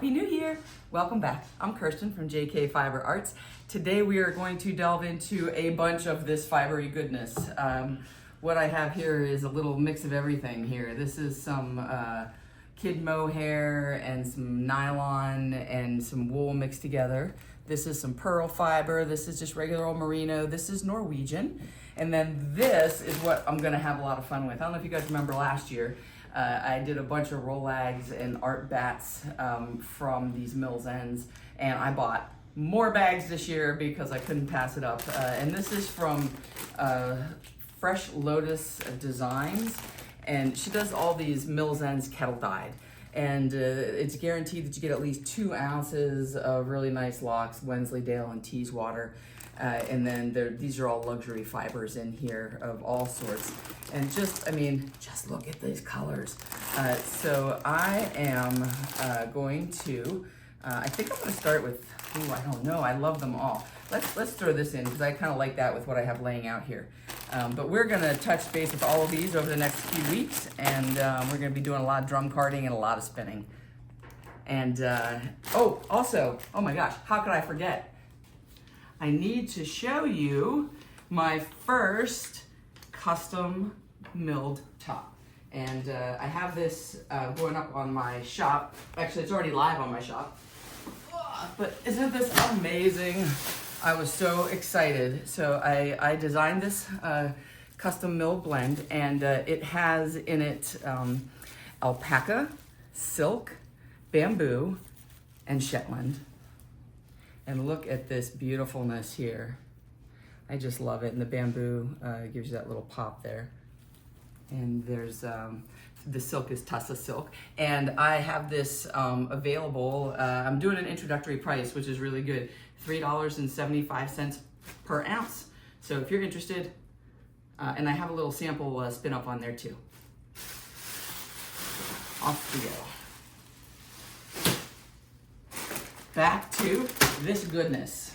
Happy New Year! Welcome back. I'm Kirsten from JK Fiber Arts. Today we are going to delve into a bunch of this fibery goodness. What I have here is a little mix of everything here. This is some kid mohair and some nylon and some wool mixed together. This is some pearl fiber. This is just regular old merino. This is Norwegian. And then this is what I'm gonna have a lot of fun with. I don't know if you guys remember last year, I did a bunch of Rolags and art bats from these Mills Ends, and I bought more bags this year because I couldn't pass it up. And this is from Fresh Lotus Designs, and she does all these Mills Ends kettle dyed. And it's guaranteed that you get at least 2 ounces of really nice locks, Wensleydale and Teeswater. And then these are all luxury fibers in here of all sorts. And just look at these colors. So I am going to, I think I'm gonna start with, I don't know, I love them all. Let's throw this in because I kind of like that with what I have laying out here. But we're gonna touch base with all of these over the next few weeks, and we're gonna be doing a lot of drum carding and a lot of spinning. And also, oh my gosh, how could I forget? I need to show you my first custom milled top. And I have this going up on my shop. Actually, it's already live on my shop. But isn't this amazing? I was so excited. So I designed this custom milled blend, and it has in it alpaca, silk, bamboo, and Shetland. And look at this beautifulness here. I just love it. And the bamboo gives you that little pop there. And there's, the silk is Tussa silk. And I have this available. I'm doing an introductory price, which is really good. $3.75 per ounce. So if you're interested, and I have a little sample spin up on there too. Off we go. Back to this goodness.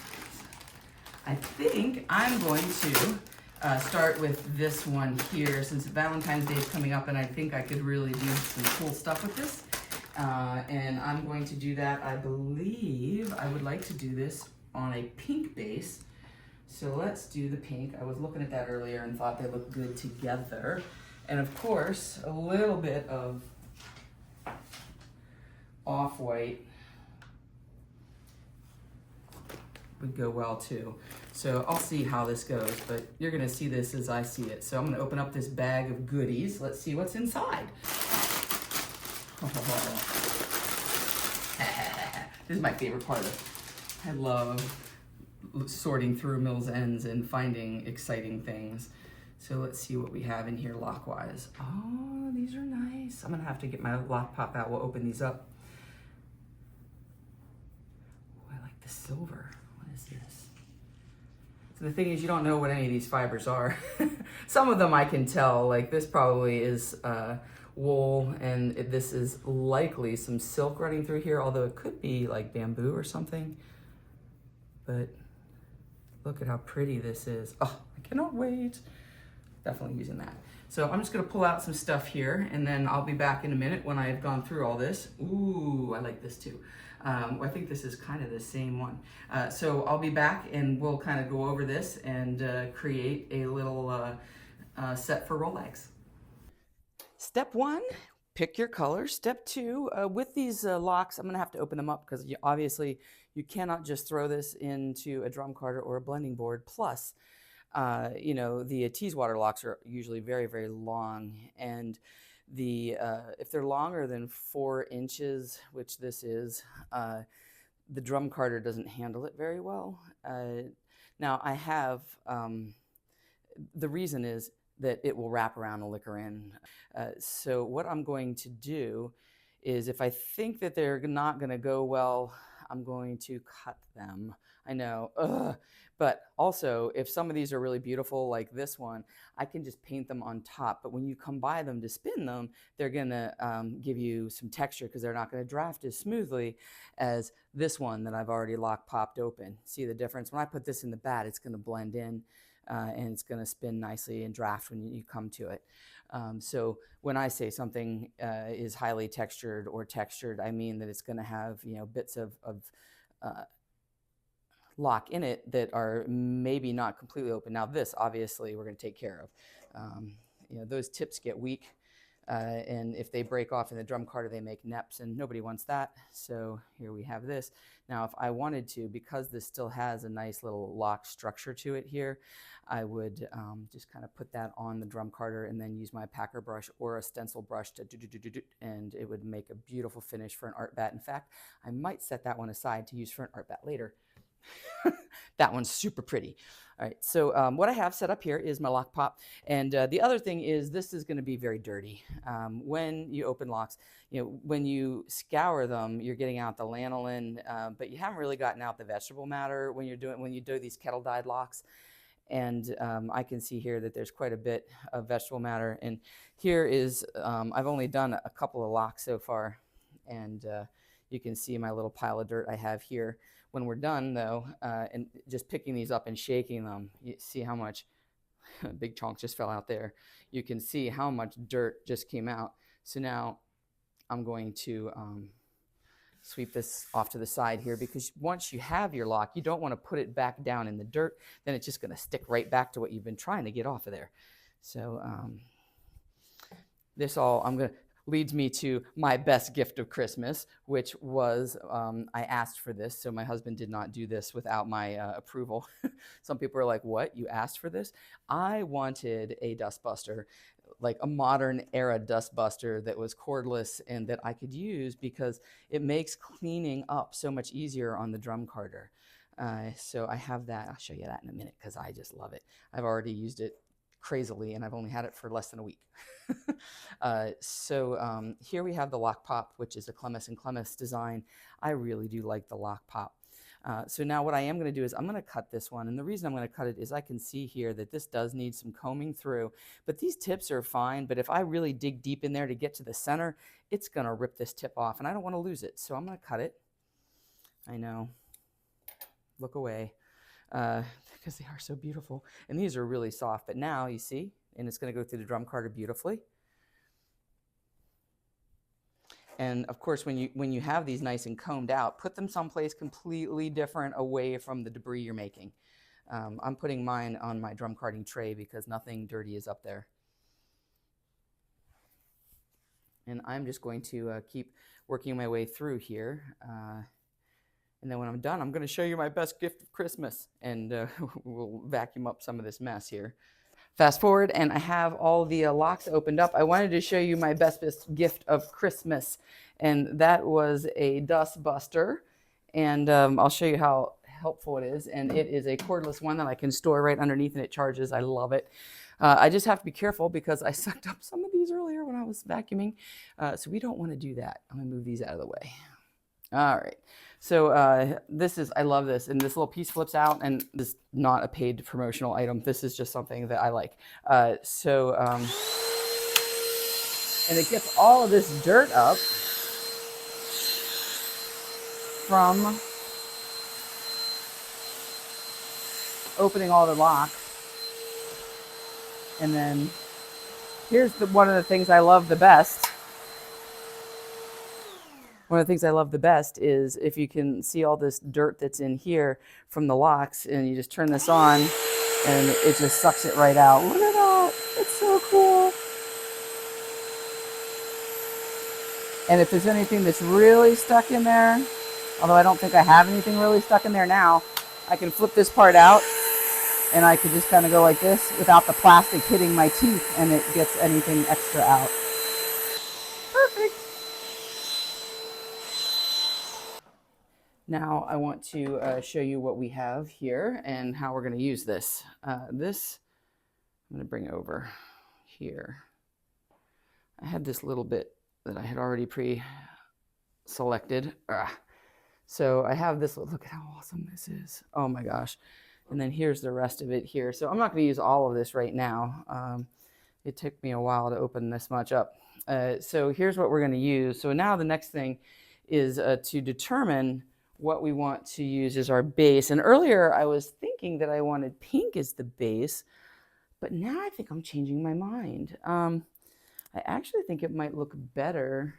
I think I'm going to start with this one here since Valentine's Day is coming up, and I think I could really do some cool stuff with this. And I'm going to do that. I believe I would like to do this on a pink base. So let's do the pink. I was looking at that earlier and thought they looked good together. And of course, a little bit of off-white would go well too. So I'll see how this goes, but you're gonna see this as I see it. So I'm gonna open up this bag of goodies. Let's see what's inside. This is my favorite part of it. I love sorting through Mills Ends and finding exciting things. So let's see what we have in here lockwise. Oh, these are nice. I'm gonna have to get my lock pop out. We'll open these up. Oh, I like the silver. What is this? So the thing is, you don't know what any of these fibers are. Some of them I can tell, like this probably is wool, and this is likely some silk running through here, although it could be like bamboo or something. But look at how pretty this is. Oh, I cannot wait. Definitely using that. So I'm just gonna pull out some stuff here, and then I'll be back in a minute when I've gone through all this. Ooh, I like this too. I think this is kind of the same one. So I'll be back and we'll kind of go over this and create a little set for Rolags. Step 1, pick your color. Step 2, with these locks, I'm gonna have to open them up because obviously you cannot just throw this into a drum carder or a blending board. Plus, you know, the Teeswater locks are usually very, very long, and if they're longer than 4 inches, which this is, the drum carder doesn't handle it very well. Now I have, the reason is that it will wrap around the liquor in. So what I'm going to do is, if I think that they're not gonna go well, I'm going to cut them. I know, ugh. But also, if some of these are really beautiful, like this one, I can just paint them on top. But when you come by them to spin them, they're gonna give you some texture because they're not gonna draft as smoothly as this one that I've already lock popped open. See the difference? When I put this in the bat, it's gonna blend in and it's going to spin nicely and draft when you come to it. So when I say something is highly textured or textured, I mean that it's going to have, you know, bits of lock in it that are maybe not completely open. Now this, obviously, we're going to take care of. You know, those tips get weak, and if they break off in the drum carder, they make neps, and nobody wants that. So here we have this. Now, if I wanted to, because this still has a nice little lock structure to it here, I would just kind of put that on the drum carder and then use my packer brush or a stencil brush to and it would make a beautiful finish for an art bat. In fact, I might set that one aside to use for an art bat later. That one's super pretty. All right, so what I have set up here is my lock pop, and the other thing is this is going to be very dirty. When you open locks, you know, when you scour them, you're getting out the lanolin, but you haven't really gotten out the vegetable matter when you do these kettle dyed locks. And I can see here that there's quite a bit of vegetable matter, and here is I've only done a couple of locks so far, and you can see my little pile of dirt I have here. When we're done, though, and just picking these up and shaking them, you see how much big chunk just fell out there. You can see how much dirt just came out. So now I'm going to sweep this off to the side here, because once you have your lock, you don't want to put it back down in the dirt. Then it's just going to stick right back to what you've been trying to get off of there. So this all leads me to my best gift of Christmas, which was I asked for this, so my husband did not do this without my approval. Some people are like, what, you asked for this? I wanted a dustbuster, like a modern era dustbuster that was cordless and that I could use, because it makes cleaning up so much easier on the drum carder. So I have that. I'll show you that in a minute because I just love it. I've already used it crazily, and I've only had it for less than a week. Here we have the lock pop, which is a Clemis and Clemis design. I really do like the lock pop. So now what I am going to do is I'm going to cut this one, and the reason I'm going to cut it is I can see here that this does need some combing through, but these tips are fine. But if I really dig deep in there to get to the center, it's going to rip this tip off, and I don't want to lose it. So I'm going to cut it. I know. Look away. Because they are so beautiful. And these are really soft, but now you see, and it's going to go through the drum carder beautifully. And of course, when you have these nice and combed out, put them someplace completely different away from the debris you're making. I'm putting mine on my drum carding tray because nothing dirty is up there. And I'm just going to keep working my way through here. And then when I'm done, I'm going to show you my best gift of Christmas, and we'll vacuum up some of this mess here. Fast forward, and I have all the locks opened up. I wanted to show you my best gift of Christmas, and that was a dust buster. And I'll show you how helpful it is. And it is a cordless one that I can store right underneath, and it charges. I love it. I just have to be careful because I sucked up some of these earlier when I was vacuuming. So we don't want to do that. I'm going to move these out of the way. All right, so I love this, and this little piece flips out, and this is not a paid promotional item. This is just something that I like. And it gets all of this dirt up from opening all the locks. And then here's one of the things I love the best. One of the things I love the best is if you can see all this dirt that's in here from the locks, and you just turn this on and it just sucks it right out. Look at that. It's so cool. And if there's anything that's really stuck in there, although I don't think I have anything really stuck in there now, I can flip this part out and I can just kind of go like this without the plastic hitting my teeth, and it gets anything extra out. Perfect. Now I want to show you what we have here and how we're going to use this. This I'm going to bring over here. I had this little bit that I had already pre-selected. So I have this, look at how awesome this is. Oh my gosh. And then here's the rest of it here. So I'm not going to use all of this right now. It took me a while to open this much up. So here's what we're going to use. So now the next thing is to determine what we want to use as our base. And earlier I was thinking that I wanted pink as the base, but now I think I'm changing my mind. I actually think it might look better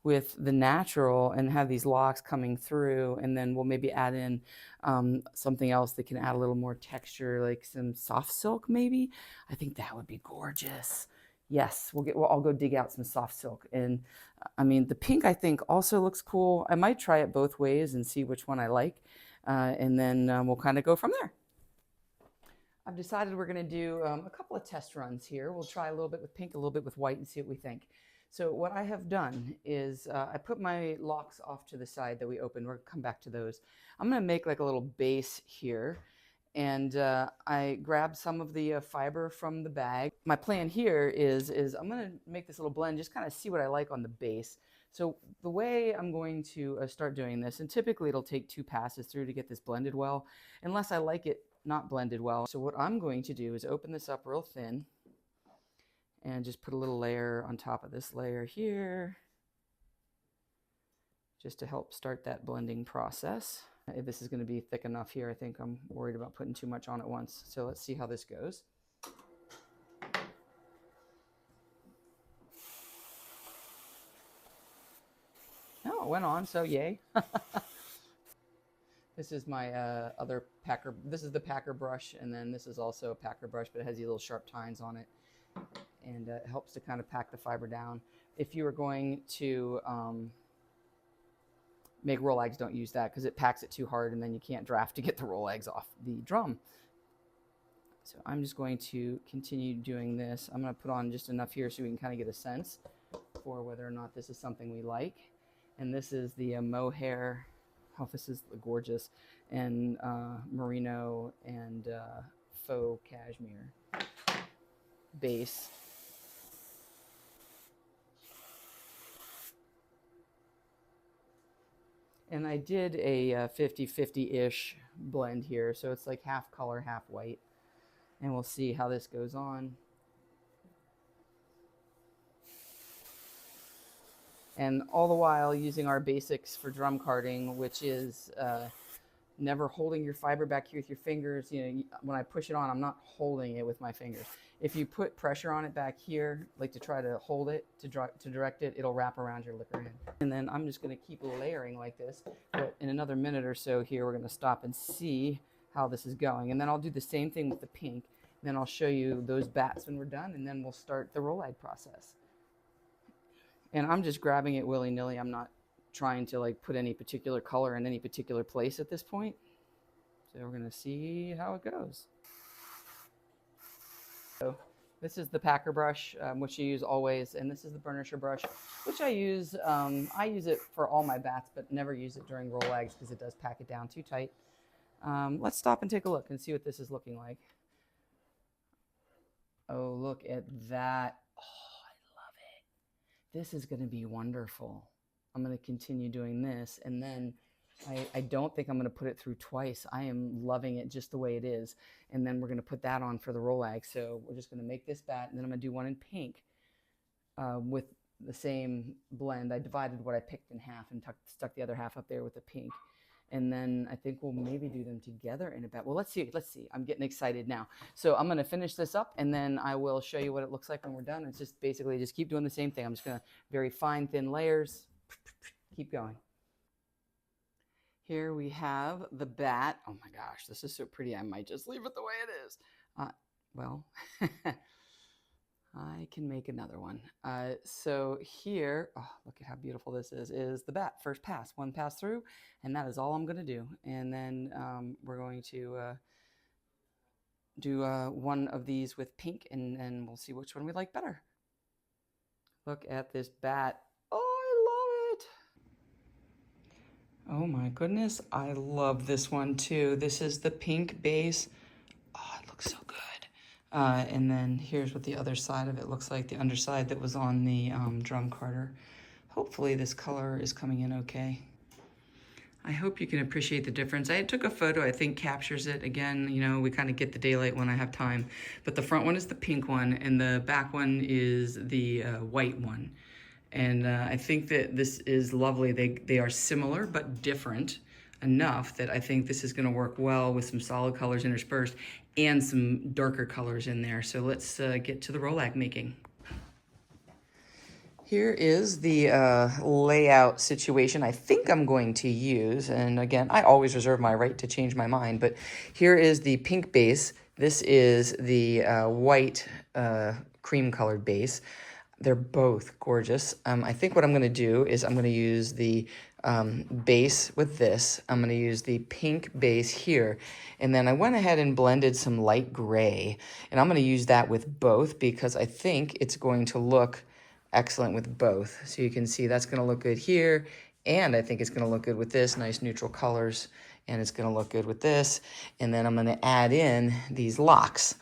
with the natural and have these locks coming through, and then we'll maybe add in something else that can add a little more texture, like some soft silk maybe. I think that would be gorgeous. Yes, I'll go dig out some soft silk. And I mean, the pink I think also looks cool. I might try it both ways and see which one I like, and then we'll kind of go from there. I've decided we're going to do a couple of test runs here. We'll try a little bit with pink, a little bit with white, and see what we think. So what I have done is I put my locks off to the side that we opened. We're going to come back to those. I'm going to make like a little base here. And I grabbed some of the fiber from the bag. My plan here is I'm going to make this little blend, just kind of see what I like on the base. So the way I'm going to start doing this, and typically it'll take 2 passes through to get this blended well, unless I like it not blended well. So what I'm going to do is open this up real thin and just put a little layer on top of this layer here, just to help start that blending process. If this is going to be thick enough here, I think I'm worried about putting too much on at once. So let's see how this goes. Oh, it went on, so yay. This is my other packer. This is the packer brush, and then this is also a packer brush, but it has these little sharp tines on it, and it helps to kind of pack the fiber down. If you are going to make Rolags, don't use that because it packs it too hard, and then you can't draft to get the Rolags off the drum. So I'm just going to continue doing this. I'm going to put on just enough here so we can kind of get a sense for whether or not this is something we like. And this is the mohair. Oh, this is gorgeous. And merino and faux cashmere base. And I did a 50-50-ish blend here. So it's like half color, half white. And we'll see how this goes on. And all the while using our basics for drum carding, which is never holding your fiber back here with your fingers. You know, when I push it on, I'm not holding it with my fingers. If you put pressure on it back here, like to try to hold it, to direct it, it'll wrap around your liquor hand. And then I'm just going to keep layering like this. But in another minute or so here, we're going to stop and see how this is going. And then I'll do the same thing with the pink. Then I'll show you those bats when we're done, and then we'll start the Rolag process. And I'm just grabbing it willy-nilly. I'm not trying to like put any particular color in any particular place at this point. So we're going to see how it goes. So this is the packer brush, which you use always, and this is the burnisher brush, which I use. I use it for all my bats, but never use it during Rolags because it does pack it down too tight. Let's stop and take a look and see what this is looking like. Oh, look at that. Oh, I love it. This is going to be wonderful. I'm going to continue doing this, and then I don't think I'm going to put it through twice. I am loving it just the way it is. And then we're going to put that on for the Rolag. So we're just going to make this bat, and then I'm going to do one in pink with the same blend. I divided what I picked in half and stuck the other half up there with the pink. And then I think we'll maybe do them together in a bat. Well, let's see. I'm getting excited now. So I'm going to finish this up, and then I will show you what it looks like when we're done. It's just basically just keep doing the same thing. I'm just going to very fine, thin layers. Keep going. Here we have the bat. Oh my gosh, this is so pretty. I might just leave it the way it is. Well, I can make another one. So here, oh, look at how beautiful this is the bat. First pass, one pass through, and that is all I'm going to do. And then we're going to do one of these with pink, and we'll see which one we like better. Look at this bat. Oh my goodness, I love this one too. This is the pink base. Oh, it looks so good. And then here's what the other side of it looks like, the underside that was on the drum carder. Hopefully this color is coming in okay. I hope you can appreciate the difference. I took a photo, I think captures it. Again, you know, we kind of get the daylight when I have time. But the front one is the pink one, and the back one is the white one. And I think that this is lovely. They are similar but different. enough that I think this is going to work well with some solid colors interspersed and some darker colors in there. So let's get to the Rolag making. Here is the layout situation I think I'm going to use. And again, I always reserve my right to change my mind, but here is the pink base. This is the white cream colored base. They're both gorgeous. I think what I'm going to do is I'm going to use the base with this. I'm going to use the pink base here. And then I went ahead and blended some light gray. And I'm going to use that with both because I think it's going to look excellent with both. So you can see that's going to look good here. And I think it's going to look good with this, nice neutral colors. And it's going to look good with this. And then I'm going to add in these locks.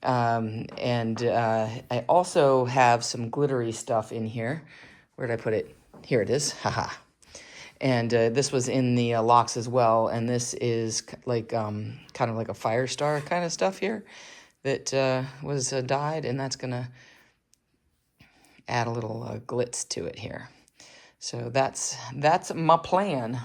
I also have some glittery stuff in here. Where did I put it? Here it is. Haha. And this was in the locks as well. And this is like kind of like a fire star kind of stuff here that was dyed. And that's going to add a little glitz to it here. So that's my plan.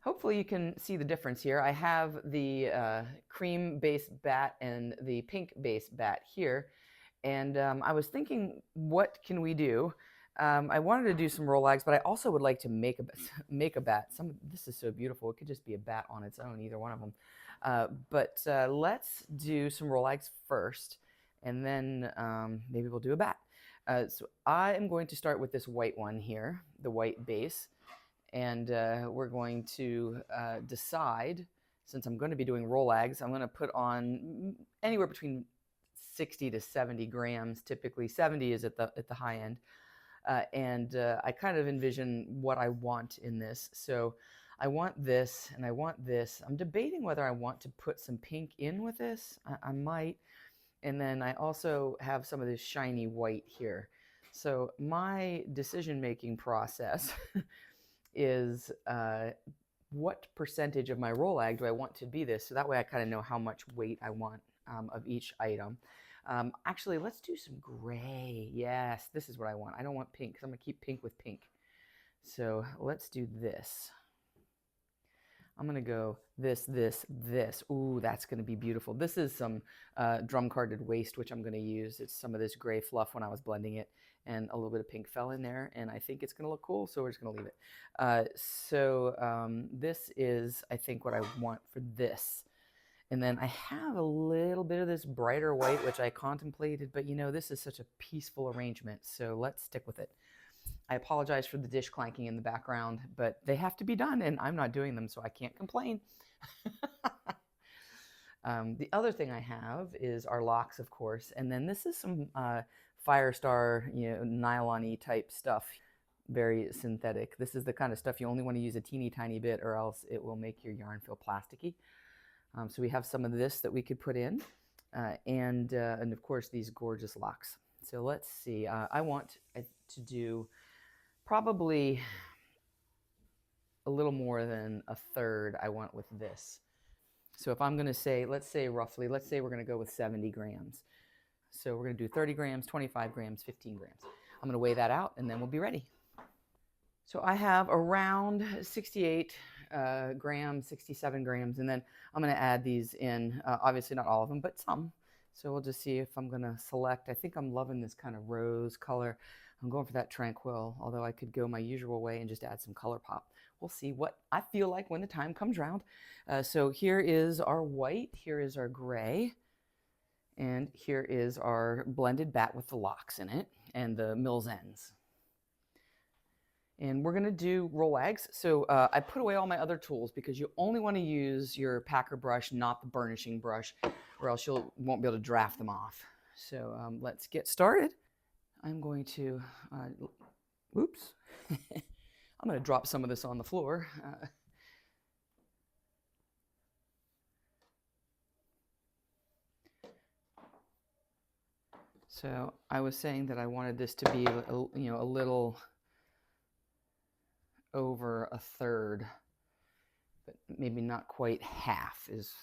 Hopefully you can see the difference here. I have the cream base bat and the pink base bat here. And I was thinking, what can we do? I wanted to do some Rolags, but I also would like to make a bat. This is so beautiful. It could just be a bat on its own, either one of them. Let's do some Rolags first, and then maybe we'll do a bat. So I am going to start with this white one here, the white base. And we're going to decide, since I'm going to be doing Rolags, I'm going to put on anywhere between 60 to 70 grams. Typically 70 is at the high end. I kind of envision what I want in this. So I want this and I want this. I'm debating whether I want to put some pink in with this. I might. And then I also have some of this shiny white here. So my decision-making process is what percentage of my Rolag do I want to be this? So that way I kind of know how much weight I want of each item. Actually, let's do some gray. Yes, this is what I want. I don't want pink because I'm going to keep pink with pink. So let's do this. I'm going to go this, this, this. Ooh, that's going to be beautiful. This is some drum-carded waste, which I'm going to use. It's some of this gray fluff when I was blending it, and a little bit of pink fell in there, and I think it's going to look cool, so we're just going to leave it. This is, I think, what I want for this. And then I have a little bit of this brighter white, which I contemplated, but you know, this is such a peaceful arrangement, so let's stick with it. I apologize for the dish clanking in the background, but they have to be done, and I'm not doing them, so I can't complain. The other thing I have is our locks, of course, and then this is some Firestar, nylon-y type stuff, very synthetic. This is the kind of stuff you only want to use a teeny tiny bit, or else it will make your yarn feel plasticky. So we have some of this that we could put in, and of course these gorgeous locks. So let's see. I want to do probably a little more than a third I want with this. So if I'm going to say, let's say we're going to go with 70 grams. So we're going to do 30 grams, 25 grams, 15 grams. I'm going to weigh that out and then we'll be ready. So I have around 68 grams, 67 grams, and then I'm going to add these in, obviously not all of them, but some. So we'll just see if I'm going to select. I think I'm loving this kind of rose color. I'm going for that tranquil, although I could go my usual way and just add some color pop. We'll see what I feel like when the time comes around. So here is our white, here is our gray, and here is our blended bat with the locks in it and the mill's ends. And we're going to do Rolags. So I put away all my other tools because you only want to use your packer brush, not the burnishing brush, or else you won't be able to draft them off. So let's get started. I'm going to, oops, I'm going to drop some of this on the floor. So I was saying that I wanted this to be a little over a third, but maybe not quite half is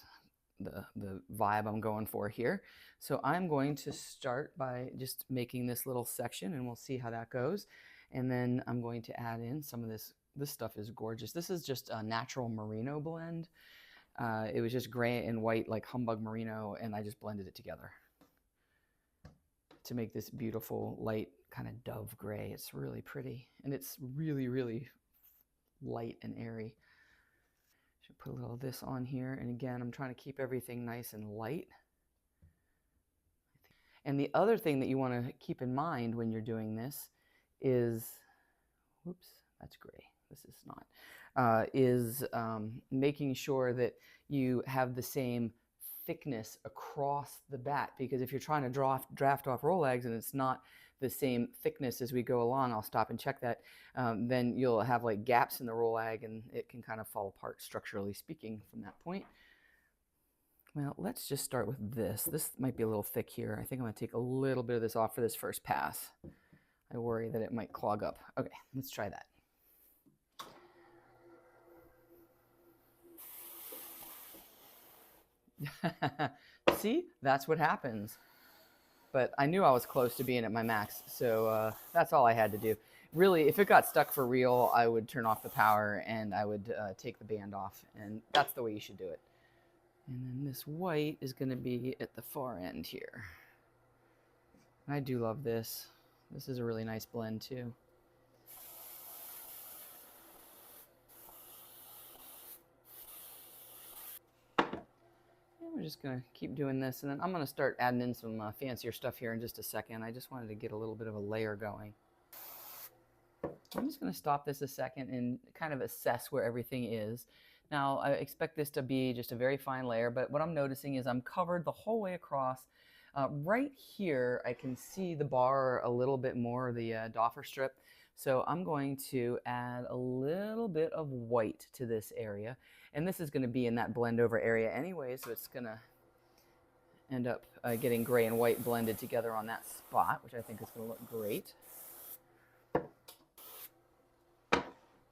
the vibe I'm going for here. So I'm going to start by just making this little section and we'll see how that goes. And then I'm going to add in some of this This stuff is gorgeous. This is just a natural merino blend. It was just gray and white like humbug merino, and I just blended it together to make this beautiful light kind of dove gray. It's really pretty, and it's really, really light and airy. Should put a little of this on here, and again, I'm trying to keep everything nice and light. And the other thing that you want to keep in mind when you're doing this is, whoops, that's gray. This is not, making sure that you have the same thickness across the bat, because if you're trying to draft off Rolags and it's not the same thickness as we go along, I'll stop and check that, then you'll have like gaps in the Rolag and it can kind of fall apart structurally speaking from that point. Well, let's just start with this. This might be a little thick here. I think I'm going to take a little bit of this off for this first pass. I worry that it might clog up. Okay, let's try that. See, that's what happens. But I knew I was close to being at my max, so that's all I had to do. Really, if it got stuck for real, I would turn off the power and I would take the band off, and that's the way you should do it. And then this white is going to be at the far end here. I do love this. This is a really nice blend too. We're just going to keep doing this, and then I'm going to start adding in some fancier stuff here in just a second. I just wanted to get a little bit of a layer going. I'm just going to stop this a second and kind of assess where everything is. Now, I expect this to be just a very fine layer, but what I'm noticing is I'm covered the whole way across. Right here, I can see the bar a little bit more, the doffer strip. So I'm going to add a little bit of white to this area. And this is going to be in that blend over area anyway, so it's going to end up getting gray and white blended together on that spot, which I think is going to look great.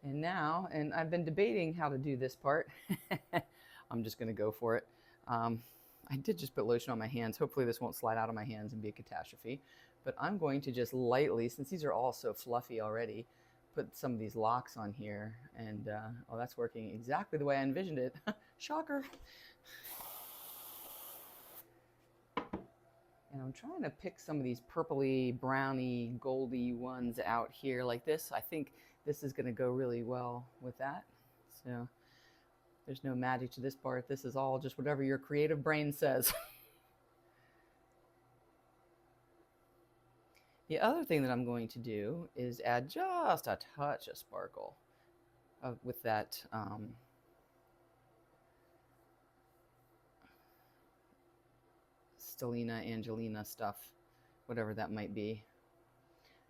And now, and I've been debating how to do this part. I'm just going to go for it. I did just put lotion on my hands. Hopefully this won't slide out of my hands and be a catastrophe. But I'm going to just lightly, since these are all so fluffy already, put some of these locks on here. And oh, that's working exactly the way I envisioned it. Shocker. And I'm trying to pick some of these purpley, browny, goldy ones out here like this. I think this is going to go really well with that. So there's no magic to this part. This is all just whatever your creative brain says. The other thing that I'm going to do is add just a touch of sparkle with that Stellina, Angelina stuff, whatever that might be.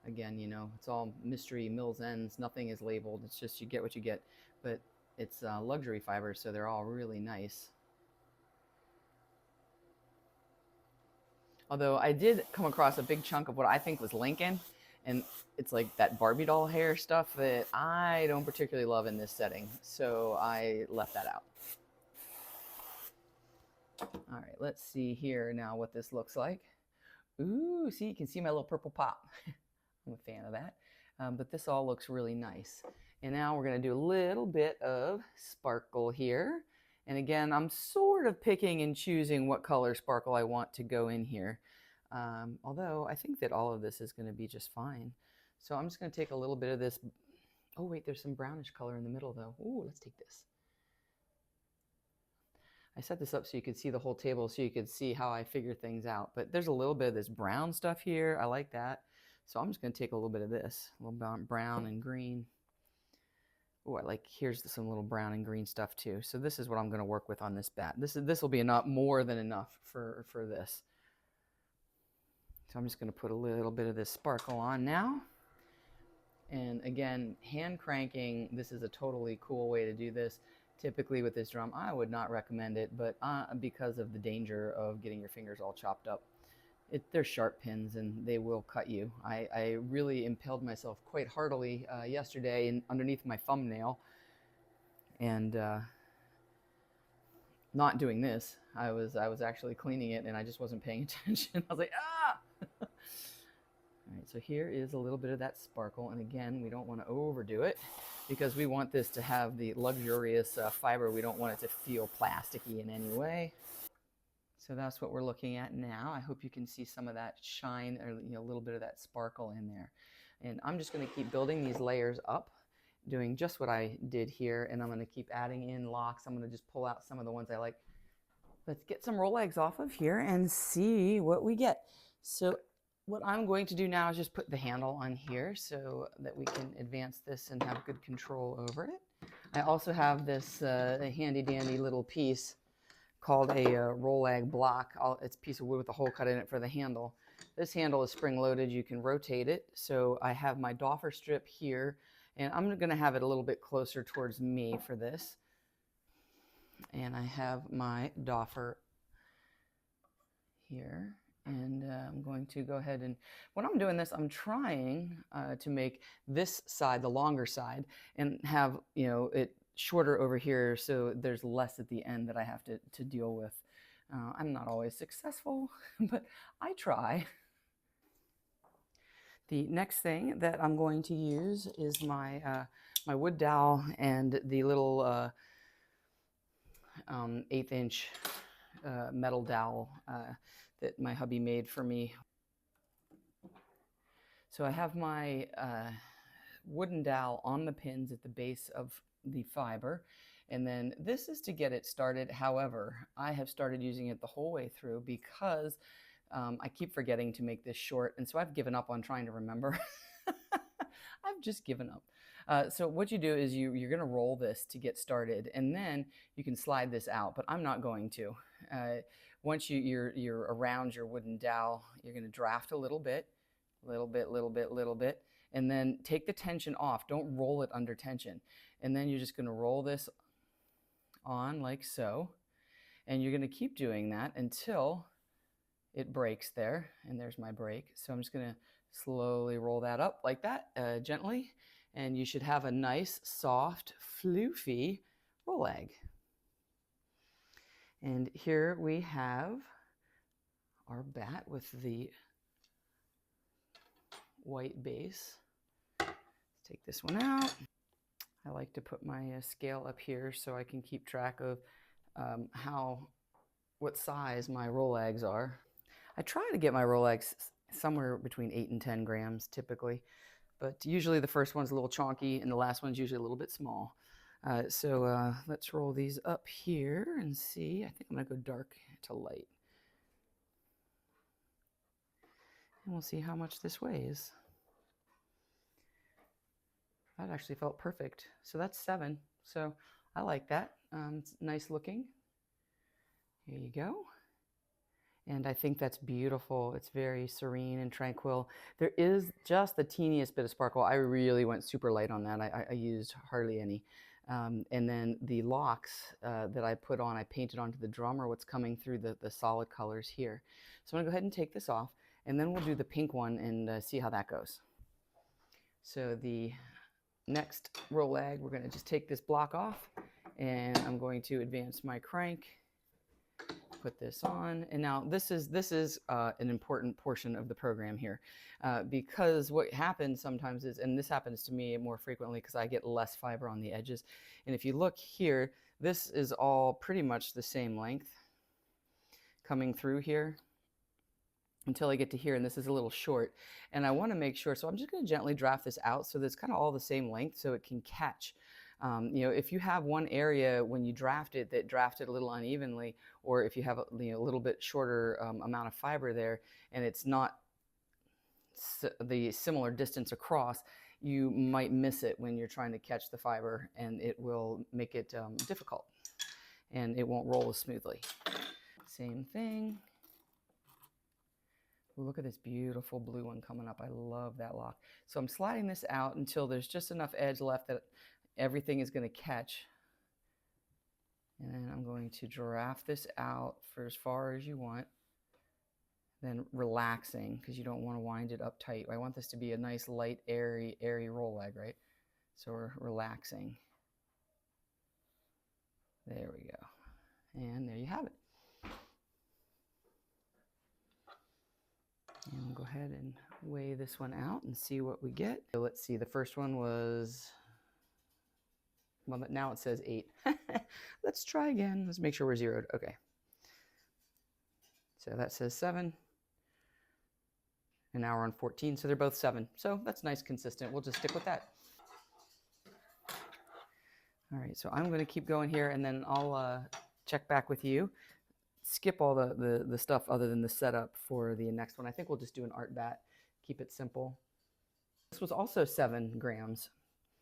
Again, you know, it's all mystery, Mills Ends, nothing is labeled. It's just you get what you get. But it's luxury fibers, so they're all really nice. Although I did come across a big chunk of what I think was Lincoln, and it's like that Barbie doll hair stuff that I don't particularly love in this setting, so I left that out. All right, let's see here now what this looks like. Ooh, see, you can see my little purple pop. I'm a fan of that. But this all looks really nice. And now we're going to do a little bit of sparkle here. And again, I'm sort of picking and choosing what color sparkle I want to go in here. Although I think that all of this is going to be just fine. So I'm just going to take a little bit of this. Oh, wait, there's some brownish color in the middle, though. Ooh, let's take this. I set this up so you could see the whole table, so you could see how I figure things out. But there's a little bit of this brown stuff here. I like that. So I'm just going to take a little bit of this, a little brown and green. Oh, I like, here's some little brown and green stuff too. So this is what I'm going to work with on this bat. This will be enough, more than enough for this. So I'm just going to put a little bit of this sparkle on now. And again, hand cranking, this is a totally cool way to do this. Typically with this drum, I would not recommend it, but because of the danger of getting your fingers all chopped up. They're sharp pins and they will cut you. I really impaled myself quite heartily yesterday underneath my thumbnail, and not doing this. I was actually cleaning it and I just wasn't paying attention. I was like, ah! All right, so here is a little bit of that sparkle, and again, we don't want to overdo it because we want this to have the luxurious fiber. We don't want it to feel plasticky in any way. So that's what we're looking at now. I hope you can see some of that shine, or a little bit of that sparkle in there. And I'm just going to keep building these layers up, doing just what I did here, and I'm going to keep adding in locks. I'm going to just pull out some of the ones I like. Let's get some Rolags off of here and see what we get. So what I'm going to do now is just put the handle on here so that we can advance this and have good control over it. I also have this handy dandy little piece called a Rolag block. It's a piece of wood with a hole cut in it for the handle. This handle is spring loaded. You can rotate it. So I have my doffer strip here, and I'm going to have it a little bit closer towards me for this. And I have my doffer here, and I'm going to go ahead and, when I'm doing this, I'm trying to make this side the longer side and have, it shorter over here, so there's less at the end that I have to deal with. I'm not always successful, but I try. The next thing that I'm going to use is my my wood dowel and the little 1/8 inch metal dowel that my hubby made for me. So I have my wooden dowel on the pins at the base of the fiber, and then this is to get it started. However, I have started using it the whole way through because I keep forgetting to make this short, and so I've given up on trying to remember. I've just given up. So what you do is you're going to roll this to get started, and then you can slide this out, but I'm not going to. Once you're around your wooden dowel, you're going to draft a little bit, and then take the tension off. Don't roll it under tension. And then you're just going to roll this on like so, and you're going to keep doing that until it breaks there, and there's my break. So I'm just going to slowly roll that up like that, gently, and you should have a nice, soft, floofy Rolag. And here we have our bat with the white base. Let's take this one out. I like to put my scale up here so I can keep track of what size my Rolags are. I try to get my Rolags somewhere between 8 and 10 grams typically, but usually the first one's a little chonky and the last one's usually a little bit small. So let's roll these up here and see. I think I'm going to go dark to light. And we'll see how much this weighs. That actually felt perfect. So that's 7. So I like that. It's nice looking. Here you go. And I think that's beautiful. It's very serene and tranquil. There is just the teeniest bit of sparkle. I really went super light on that. I used hardly any. And then the locks that I put on, I painted onto the drum, or what's coming through the solid colors here. So I'm gonna go ahead and take this off, and then we'll do the pink one and see how that goes. So the next Rolag, we're gonna just take this block off, and I'm going to advance my crank, put this on, and now this is an important portion of the program here, because what happens sometimes is, and this happens to me more frequently because I get less fiber on the edges, and if you look here, this is all pretty much the same length coming through here until I get to here, and this is a little short, and I want to make sure, so I'm just going to gently draft this out so that it's kind of all the same length so it can catch. If you have one area when you draft it that drafted a little unevenly, or if you have a little bit shorter amount of fiber there and it's not the similar distance across, you might miss it when you're trying to catch the fiber, and it will make it difficult, and it won't roll as smoothly. Same thing. Look at this beautiful blue one coming up. I love that lock. So I'm sliding this out until there's just enough edge left that everything is going to catch. And then I'm going to draft this out for as far as you want. Then relaxing, because you don't want to wind it up tight. I want this to be a nice, light, airy Rolag, right? So we're relaxing. There we go. And there you have it. And we'll go ahead and weigh this one out and see what we get. So let's see, the first one was, well, now it says 8. Let's try again. Let's make sure we're zeroed. Okay. So that says 7. And now we're on 14, so they're both 7. So that's nice, consistent. We'll just stick with that. All right, so I'm going to keep going here, and then I'll check back with you. Skip all the stuff other than the setup for the next one. I think we'll just do an art bat, keep it simple. This was also 7 grams.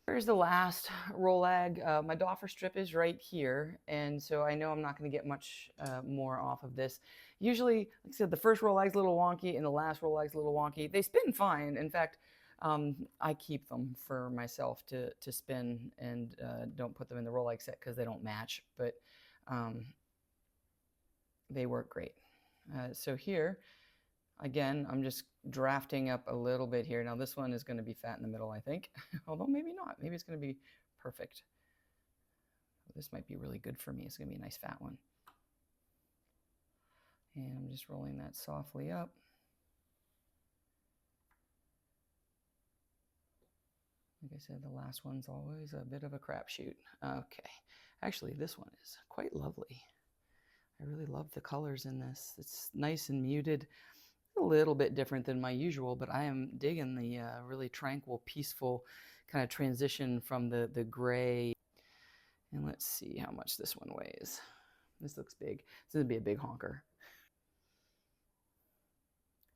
Here's the last Rolag. My doffer strip is right here, and so I know I'm not going to get much more off of this. Usually, like I said, the first Rolag's a little wonky and the last Rolag's a little wonky. They spin fine. In fact, I keep them for myself to spin and don't put them in the Rolag set because they don't match, but they work great. So here, again, I'm just drafting up a little bit here. Now this one is going to be fat in the middle, I think. Although maybe not. Maybe it's going to be perfect. This might be really good for me. It's going to be a nice fat one. And I'm just rolling that softly up. Like I said, the last one's always a bit of a crapshoot. Okay. Actually, this one is quite lovely. I really love the colors in this. It's nice and muted. A little bit different than my usual, but I am digging the really tranquil, peaceful kind of transition from the gray. And let's see how much this one weighs. This looks big. This is going to be a big honker.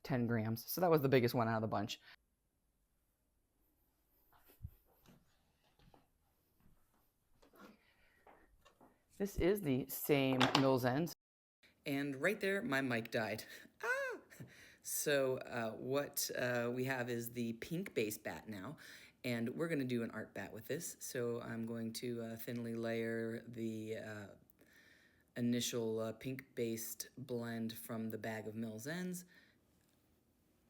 10 grams. So that was the biggest one out of the bunch. This is the same Mills Ends. And right there, my mic died. So what we have is the pink base bat now, and we're going to do an art bat with this. So I'm going to thinly layer the initial pink-based blend from the bag of Mills Ends,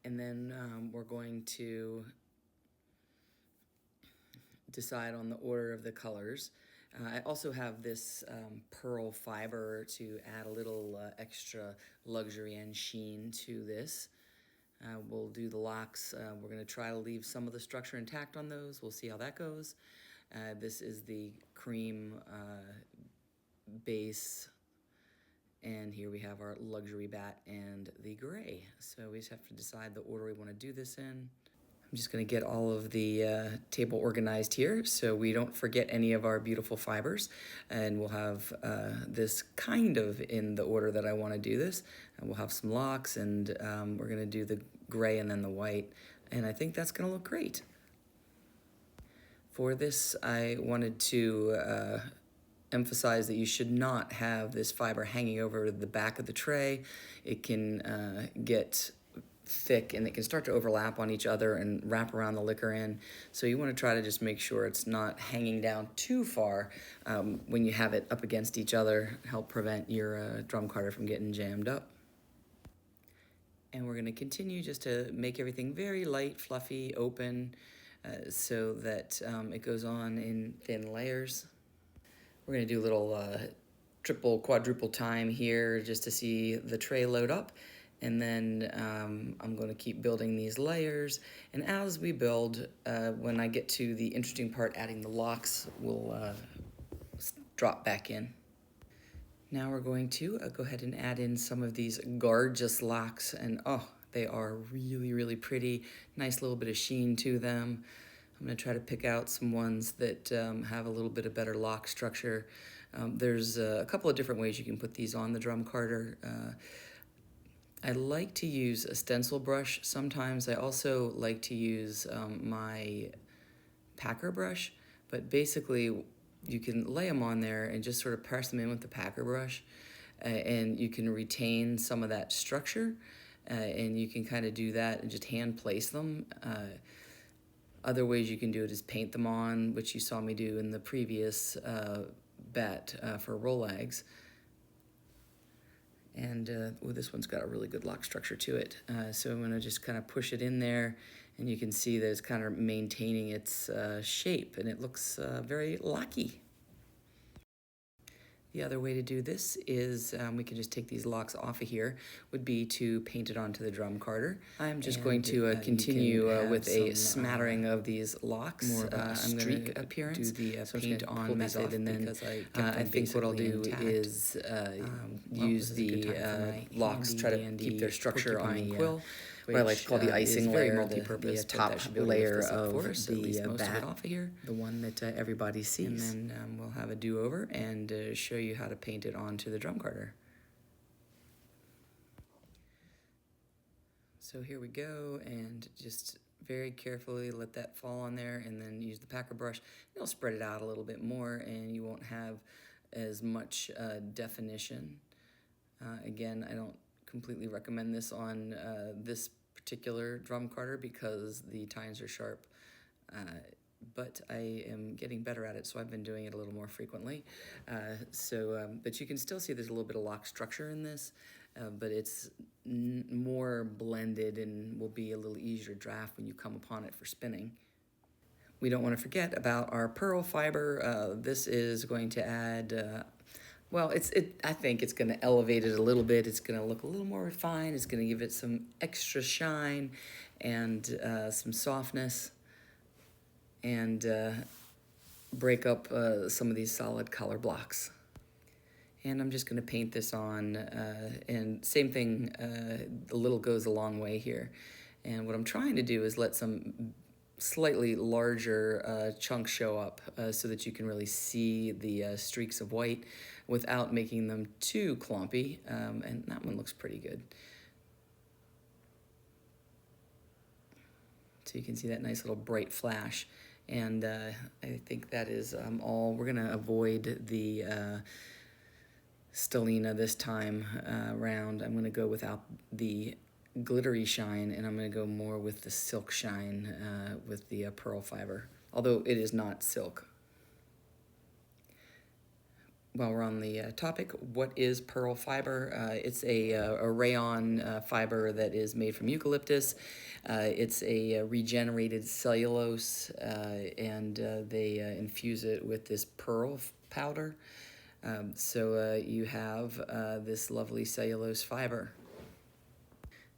and then we're going to decide on the order of the colors. I also have this pearl fiber to add a little extra luxury and sheen to this. We'll do the locks. We're going to try to leave some of the structure intact on those. We'll see how that goes. This is the cream base, and here we have our luxury bat and the gray. So we just have to decide the order we want to do this in. I'm just going to get all of the table organized here so we don't forget any of our beautiful fibers, and we'll have this kind of in the order that I want to do this. And we'll have some locks, and we're going to do the gray and then the white, and I think that's going to look great. For this, I wanted to emphasize that you should not have this fiber hanging over the back of the tray. It can get thick and it can start to overlap on each other and wrap around the liquor in. So you want to try to just make sure it's not hanging down too far when you have it up against each other, help prevent your drum carder from getting jammed up. And we're going to continue just to make everything very light, fluffy, open, so that it goes on in thin layers. We're going to do a little triple, quadruple time here just to see the tray load up. And then I'm going to keep building these layers. And as we build, when I get to the interesting part, adding the locks, we'll drop back in. Now we're going to go ahead and add in some of these gorgeous locks. And oh, they are really, really pretty. Nice little bit of sheen to them. I'm going to try to pick out some ones that have a little bit of better lock structure. There's a couple of different ways you can put these on the drum carder. I like to use a stencil brush. Sometimes I also like to use my packer brush, but basically you can lay them on there and just sort of press them in with the packer brush, and you can retain some of that structure, and you can kind of do that and just hand place them. Other ways you can do it is paint them on, which you saw me do in the previous bat for Rolags. And this one's got a really good lock structure to it. So I'm going to just kind of push it in there, and you can see that it's kind of maintaining its shape, and it looks very locky. The other way to do this is we can just take these locks off of here, would be to paint it onto the drum carder. I'm just going to continue with a smattering of these locks. More of a streak appearance. Do the So paint on method, and then I think what I'll do is use the locks, try to keep their structure on the quill. What I like to call the icing layer, the top layer of the bat off of here, the one that everybody sees. And then we'll have a do-over and show you how to paint it onto the drum carder. So here we go, and just very carefully let that fall on there, and then use the packer brush. It'll spread it out a little bit more, and you won't have as much definition. Again, I don't completely recommend this on this particular drum carder because the tines are sharp, but I am getting better at it, so I've been doing it a little more frequently. But you can still see there's a little bit of lock structure in this, but it's more blended and will be a little easier draft when you come upon it for spinning. We don't want to forget about our pearl fiber. This is going to add well, I think it's going to elevate it a little bit. It's going to look a little more refined. It's going to give it some extra shine and some softness, and break up some of these solid color blocks. And I'm just going to paint this on, and same thing, a little goes a long way here. And what I'm trying to do is let some slightly larger chunks show up so that you can really see the streaks of white without making them too clumpy, and that one looks pretty good. So you can see that nice little bright flash, and I think that is all. We're gonna avoid the stellina this time around. I'm gonna go without the glittery shine, and I'm going to go more with the silk shine with the pearl fiber, although it is not silk. While we're on the topic, what is pearl fiber? It's a rayon fiber that is made from eucalyptus. It's a regenerated cellulose, and they infuse it with this pearl powder. So you have this lovely cellulose fiber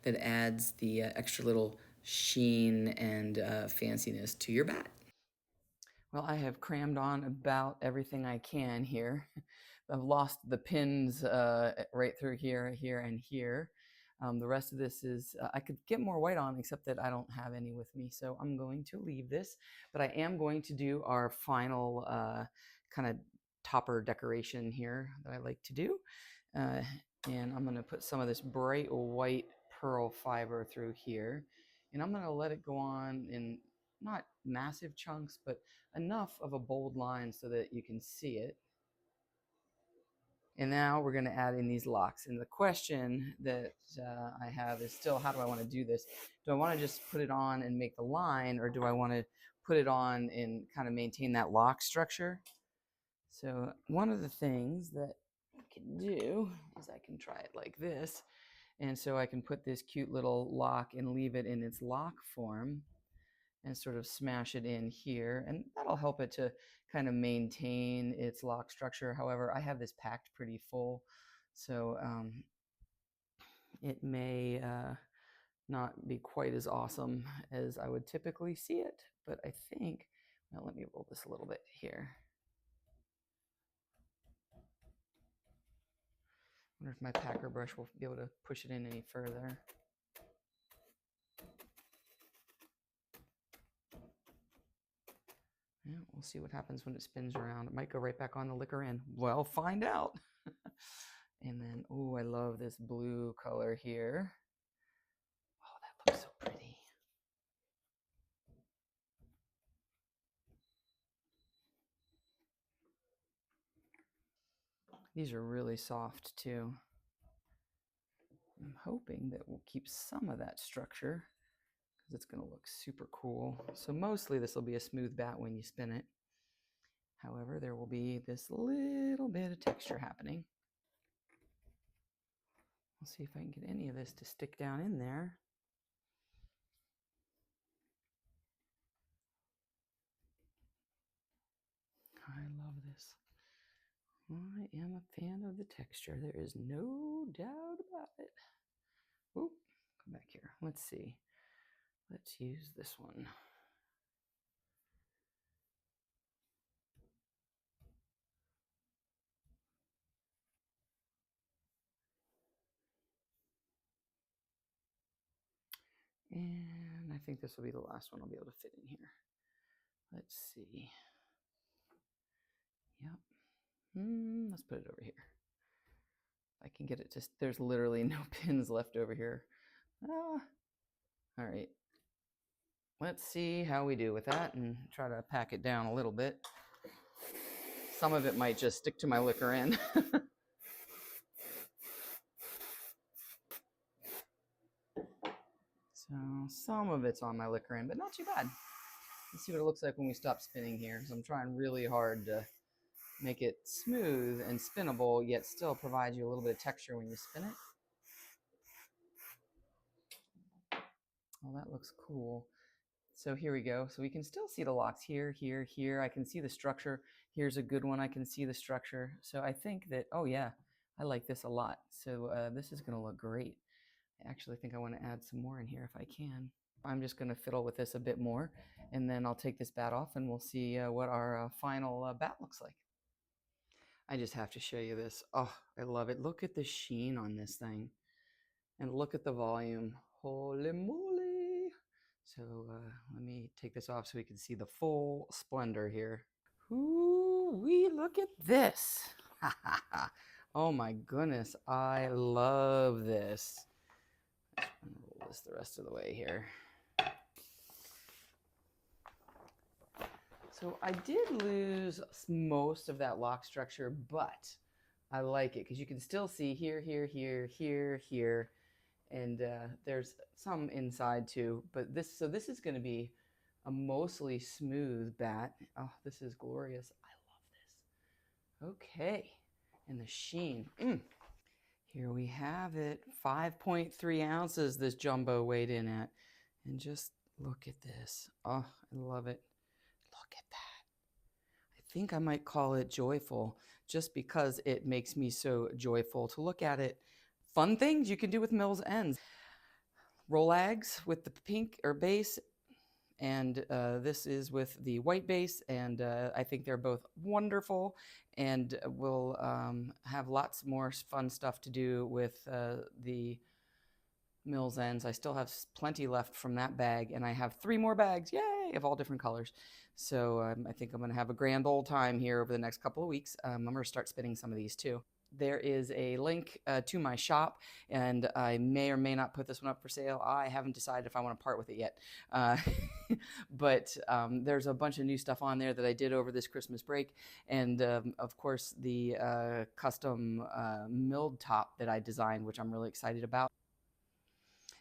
that adds the extra little sheen and fanciness to your bat. Well, I have crammed on about everything I can here. I've lost the pins right through here, here, and here. The rest of this is, I could get more white on, except that I don't have any with me, so I'm going to leave this. But I am going to do our final kind of topper decoration here that I like to do. And I'm going to put some of this bright white pearl fiber through here, and I'm going to let it go on in not massive chunks, but enough of a bold line so that you can see it. And now we're going to add in these locks. And the question that I have is still, how do I want to do this? Do I want to just put it on and make the line, or do I want to put it on and kind of maintain that lock structure? So one of the things that I can do is I can try it like this. And so I can put this cute little lock and leave it in its lock form and sort of smash it in here. And that'll help it to kind of maintain its lock structure. However, I have this packed pretty full, so it may not be quite as awesome as I would typically see it. But I think, well, let me roll this a little bit here. I wonder if my packer brush will be able to push it in any further. Yeah, we'll see what happens when it spins around. It might go right back on the liquor end. Well, find out. And then, oh, I love this blue color here. Oh, that looks so pretty. These are really soft too. I'm hoping that we'll keep some of that structure because it's going to look super cool. So mostly this will be a smooth bat when you spin it. However, there will be this little bit of texture happening. We'll see if I can get any of this to stick down in there. I love this. I am a fan of the texture. There is no doubt about it. Oop, come back here. Let's see. Let's use this one. And I think this will be the last one I'll be able to fit in here. Let's see. Yep. Let's put it over here. I can get it just, there's literally no pins left over here. All right. Let's see how we do with that and try to pack it down a little bit. Some of it might just stick to my liquor end. So some of it's on my liquor end, but not too bad. Let's see what it looks like when we stop spinning here. So I'm trying really hard to make it smooth and spinnable, yet still provide you a little bit of texture when you spin it. Oh, that looks cool. So here we go. So we can still see the locks here, here, here. I can see the structure. Here's a good one. I can see the structure. So I think that, oh yeah, I like this a lot. So this is going to look great. I actually think I want to add some more in here if I can. I'm just going to fiddle with this a bit more, and then I'll take this bat off and we'll see what our final bat looks like. I just have to show you this. Oh, I love it. Look at the sheen on this thing. And look at the volume. Holy moly. So let me take this off so we can see the full splendor here. Ooh-wee, look at this. Oh my goodness, I love this. Let's roll this the rest of the way here. So I did lose most of that lock structure, but I like it because you can still see here, here, here, here, here, and there's some inside too. But this is going to be a mostly smooth bat. Oh, this is glorious. I love this. Okay, and the sheen. Here we have it. 5.3 ounces this jumbo weighed in at, and just look at this. Oh, I love it. Look at that. I think I might call it joyful just because it makes me so joyful to look at it. Fun things you can do with Mills ends. Rolags with the pink or base, and this is with the white base, and I think they're both wonderful, and we'll have lots more fun stuff to do with the Mills ends. I still have plenty left from that bag, and I have 3 more bags, yay, of all different colors. So I think I'm going to have a grand old time here over the next couple of weeks. I'm going to start spinning some of these too. There is a link to my shop, and I may or may not put this one up for sale. I haven't decided if I want to part with it yet. But there's a bunch of new stuff on there that I did over this Christmas break. And of course, the custom milled top that I designed, which I'm really excited about.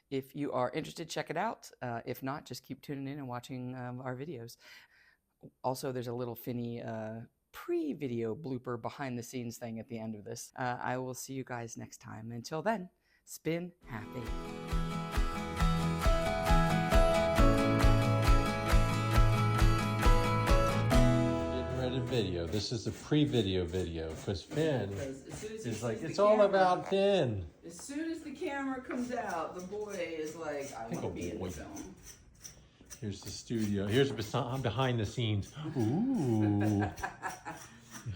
If you are interested, check it out. If not, just keep tuning in and watching our videos. Also, there's a little Finny pre-video blooper behind the scenes thing at the end of this. I will see you guys next time. Until then, spin happy. Video. This is a pre-video video because Finn is like, it's all about Finn. As soon as the camera comes out, the boy is like, I want to be in the film. Here's the studio. Here's behind the scenes. Ooh.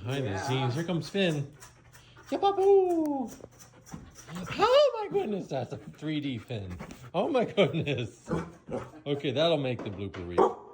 Behind the scenes. Here comes Finn. Yap-a-boo. Oh my goodness, that's a 3D Finn. Oh my goodness. Okay, that'll make the blooper reel.